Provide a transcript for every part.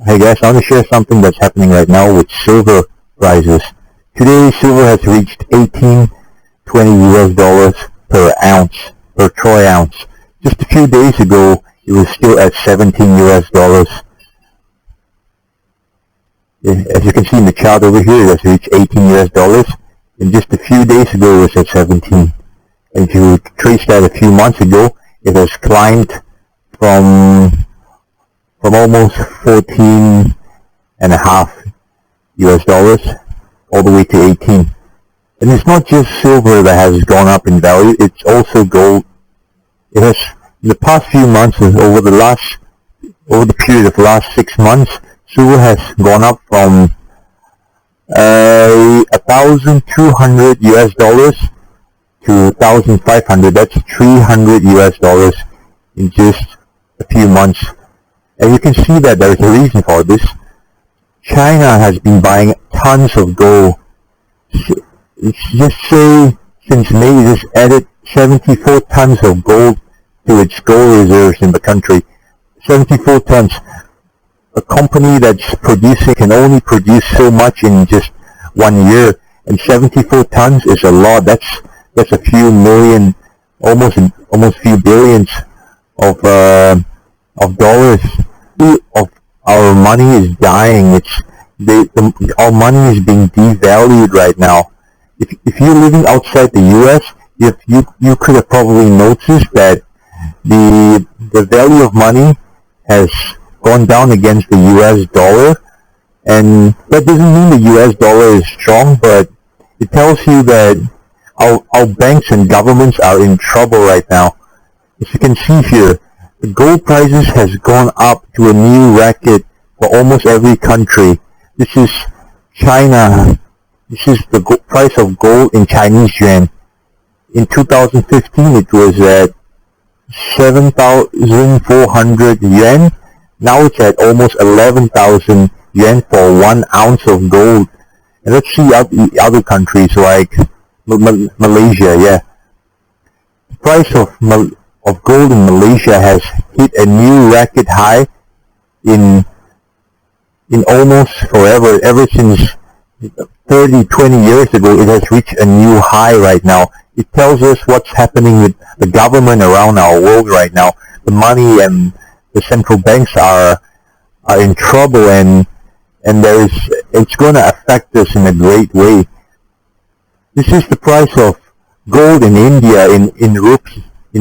Hey guys, I want to share something that's happening right now with silver prices. Today, silver has reached 1820 US dollars per ounce, per troy ounce. Just a few days ago, it was still at 17 US dollars. As you can see in the chart over here, it has reached 18 US dollars. And just a few days ago, it was at 17. And if you trace that a few months ago, it has climbed from almost 14 and a half US dollars all the way to 18. And it's not just silver that has gone up in value, it's also gold. It has, in the past few months, over the period of the last 6 months, silver has gone up from 1,200 US dollars to 1,500. That's 300 US dollars in just a few months. And you can see that there is a reason for this. China has been buying tons of gold. Just say since May, it has added 74 tons of gold to its gold reserves in the country. 74 tons. A company that's producing can only produce so much in just 1 year, and 74 tons is a lot. That's a few million, almost few billions of dollars. Of our money is dying. Our money is being devalued right now. If you're living outside the U.S., you could have probably noticed that the value of money has gone down against the U.S. dollar, and that doesn't mean the U.S. dollar is strong, but it tells you that our banks and governments are in trouble right now. As you can see here, the gold prices has gone up to a new record for almost every country. This is China. This is the price of gold in Chinese yuan. In 2015, it was at 7,400 yuan. Now it's at almost 11,000 yuan for 1 ounce of gold. And let's see other countries like Malaysia. Yeah, the price of gold in Malaysia has hit a new record high in almost forever. Ever since 20 years ago, it has reached a new high right now. It tells us what's happening with the government around our world right now. The money and the central banks are in trouble, and it's going to affect us in a great way. This is the price of gold in India in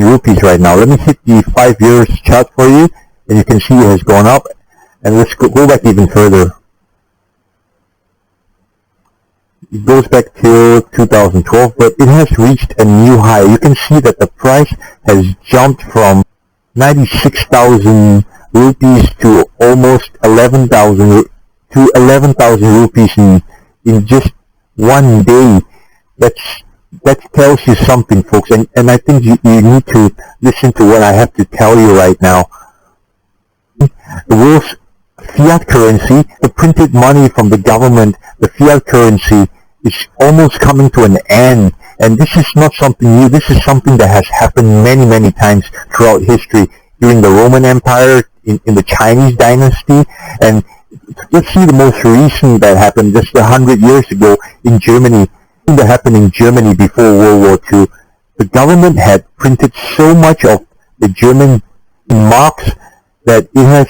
rupees right now. Let me hit the 5 years chart for you, and you can see it has gone up. And let's go back even further. It goes back to 2012, but it has reached a new high. You can see that the price has jumped from 96,000 rupees to almost 11,000 rupees in just 1 day. That tells you something, folks, and I think you need to listen to what I have to tell you right now. The world's fiat currency, the printed money from the government, the fiat currency, is almost coming to an end. And this is not something new. This is something that has happened many times throughout history. During the Roman Empire, in the Chinese dynasty, and let's see the most recent that happened just 100 years ago in Germany. That happened in Germany before World War II. The government had printed so much of the German marks that there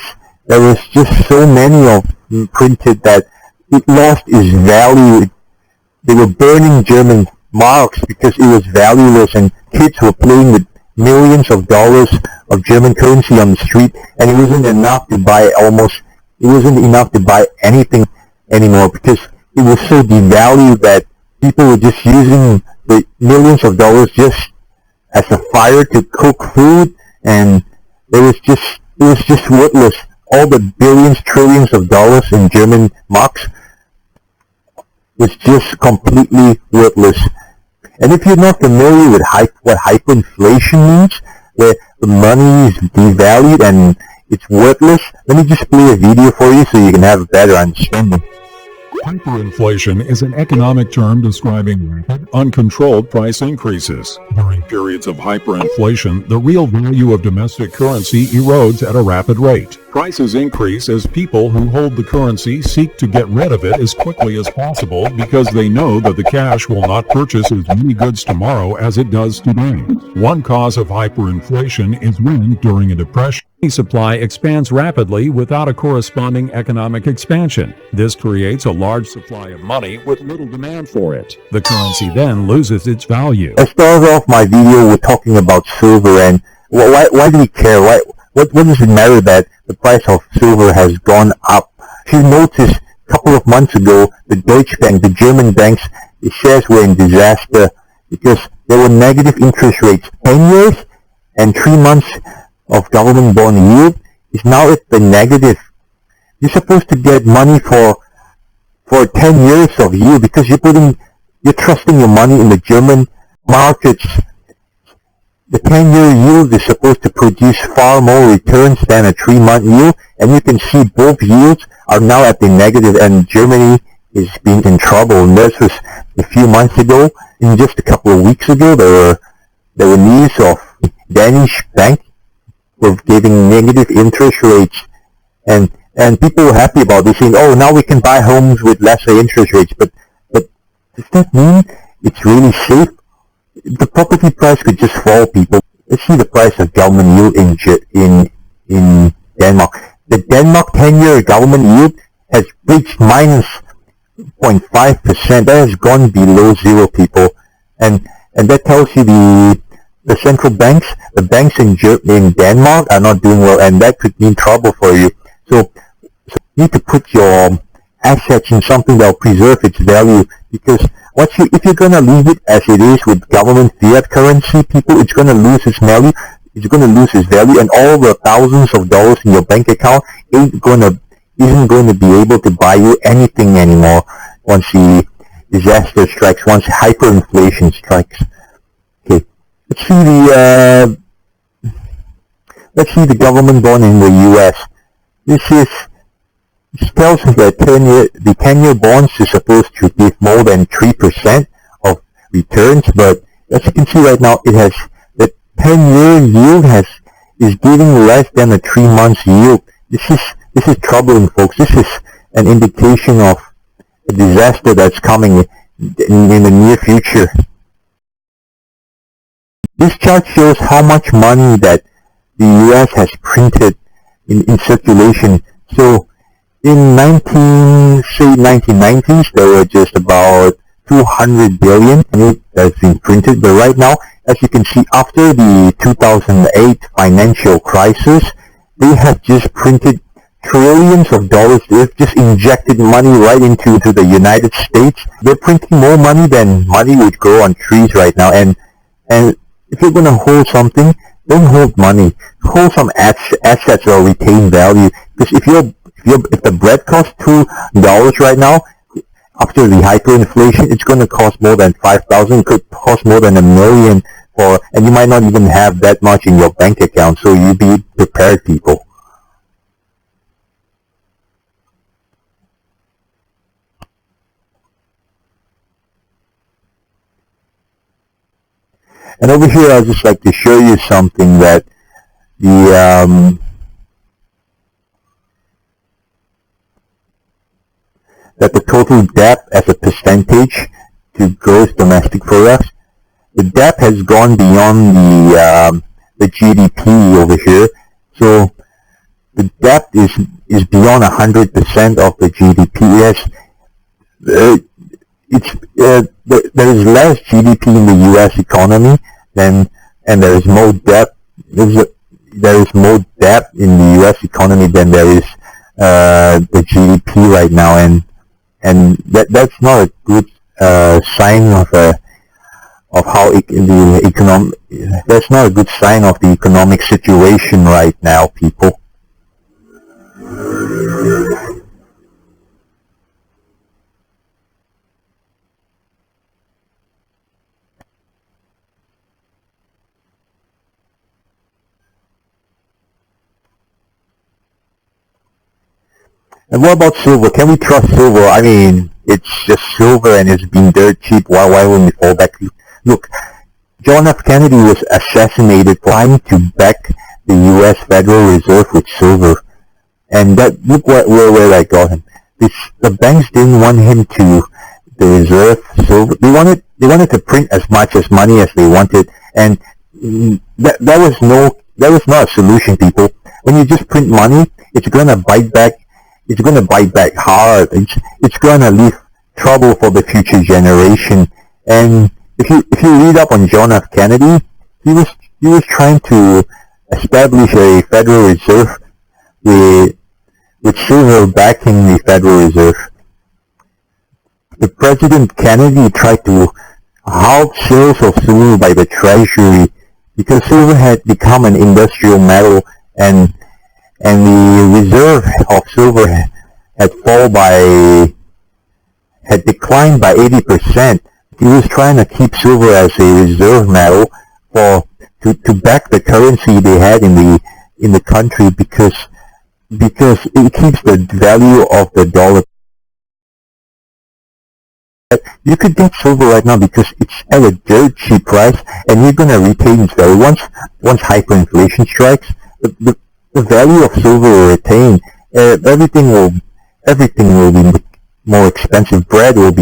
was just so many of them printed that it lost its value. They were burning German marks because it was valueless, and kids were playing with millions of dollars of German currency on the street, and it wasn't enough to buy anything anymore because it was so devalued that people were just using the millions of dollars just as a fire to cook food, and it was just worthless. All the billions, trillions of dollars in German marks was just completely worthless. And if you're not familiar with what hyperinflation means, where the money is devalued and it's worthless, let me just play a video for you so you can have a better understanding. Hyperinflation is an economic term describing rapid, uncontrolled price increases. During periods of hyperinflation, the real value of domestic currency erodes at a rapid rate. Prices increase as people who hold the currency seek to get rid of it as quickly as possible because they know that the cash will not purchase as many goods tomorrow as it does today. One cause of hyperinflation is when, during a depression, the supply expands rapidly without a corresponding economic expansion. This creates a large supply of money with little demand for it. The currency then loses its value. I started off my video with talking about silver, and why do we care? What does it matter that the price of silver has gone up? If you notice, a couple of months ago, the Deutsche Bank, the German banks, the shares were in disaster because there were negative interest rates. 10 years and 3 months of government bond yield is now at the negative. You're supposed to get money for 10 years of yield because you're trusting your money in the German markets. The 10-year yield is supposed to produce far more returns than a 3-month yield, and you can see both yields are now at the negative, and Germany is being in trouble. And this was a few months ago. In just a couple of weeks ago, there were news of Danish bank were giving negative interest rates, and people were happy about this, saying, "Oh, now we can buy homes with lesser interest rates." But does that mean it's really safe? The property price could just fall, people. Let's see the price of government yield in Denmark. The Denmark 10-year government yield has reached minus 0.5%. That has gone below zero, people. And that tells you the central banks, the banks in Denmark are not doing well, and that could mean trouble for you. So you need to put your assets in something that will preserve its value, because if you're going to leave it as it is with government fiat currency, people, it's going to lose its value. It's going to lose its value, and all the thousands of dollars in your bank account isn't going to be able to buy you anything anymore once the disaster strikes, once hyperinflation strikes. Okay, let's see the government bond in the U.S. This tells us that the 10-year bonds is supposed to give more than 3% of returns, but as you can see right now, the 10-year yield is giving less than a 3 months yield. This is troubling, folks. This is an indication of a disaster that's coming in the near future. This chart shows how much money that the U.S. has printed in circulation. So in 1990s, there were just about 200 billion that's been printed. But right now, as you can see, after the 2008 financial crisis, they have just printed trillions of dollars. They've just injected money right into the United States. They're printing more money than money would grow on trees right now. And if you're going to hold something, don't hold money. Hold some assets or retain value. Because if the bread costs $2 right now, after the hyperinflation, it's going to cost more than $5,000. It could cost more than $1 million, and you might not even have that much in your bank account. So you be prepared, people. And over here, I'd just like to show you something that the total debt as a percentage to gross domestic product, the debt has gone beyond the GDP over here. So the debt is beyond 100% of the GDP. There is less GDP in the U.S. economy and there is more debt. There is more debt in the U.S. economy than there is the GDP right now, and that's not a good sign of how the economic. That's not a good sign of the economic situation right now, people. And what about silver? Can we trust silver? I mean, it's just silver and it's been dirt cheap. Why wouldn't we fall back? Look, John F. Kennedy was assassinated for trying to back the U.S. Federal Reserve with silver. And that, look where that got him. The banks didn't want him to the reserve silver. They wanted to print as much as money as they wanted, and that was not a solution, people. When you just print money, it's gonna bite back. It's gonna bite back hard. It's gonna leave trouble for the future generation. And if you read up on John F. Kennedy, he was trying to establish a Federal Reserve with silver backing the Federal Reserve. The President Kennedy tried to halt sales of silver by the Treasury because silver had become an industrial metal, and the reserve of silver had declined by 80%. He was trying to keep silver as a reserve metal to back the currency they had in the country because it keeps the value of the dollar. You could get silver right now because it's at a dirt cheap price, and you're going to retain its value. Once hyperinflation strikes, the value of silver will retain. Everything will be more expensive. Bread will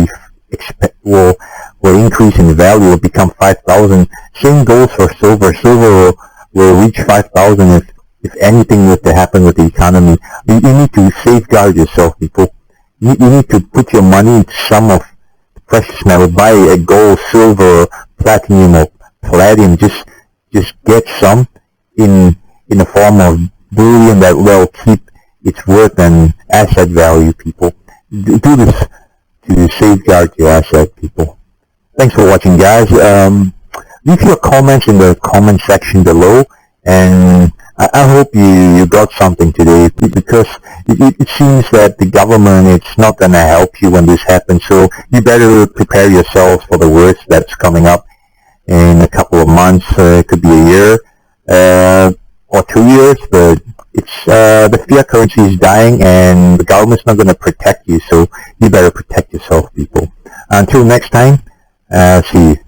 increase in value, will become 5,000. Same goes for silver. Silver will reach 5,000 if anything were to happen with the economy. You need to safeguard yourself, people. You need to put your money into some of the precious metal. Buy a gold, silver, platinum, or palladium. Just get some in the form of bullion that will keep its worth and asset value, people. Do this to safeguard your asset, people. Thanks for watching, guys. Leave your comments in the comment section below, and I hope you got something today, because it seems that the government, it's not going to help you when this happens, so you better prepare yourselves for the worst that's coming up in a couple of months. It could be a year or 2 years, but it's the fiat currency is dying, and the government's not going to protect you, so you better protect yourself, people. Until next time, see you.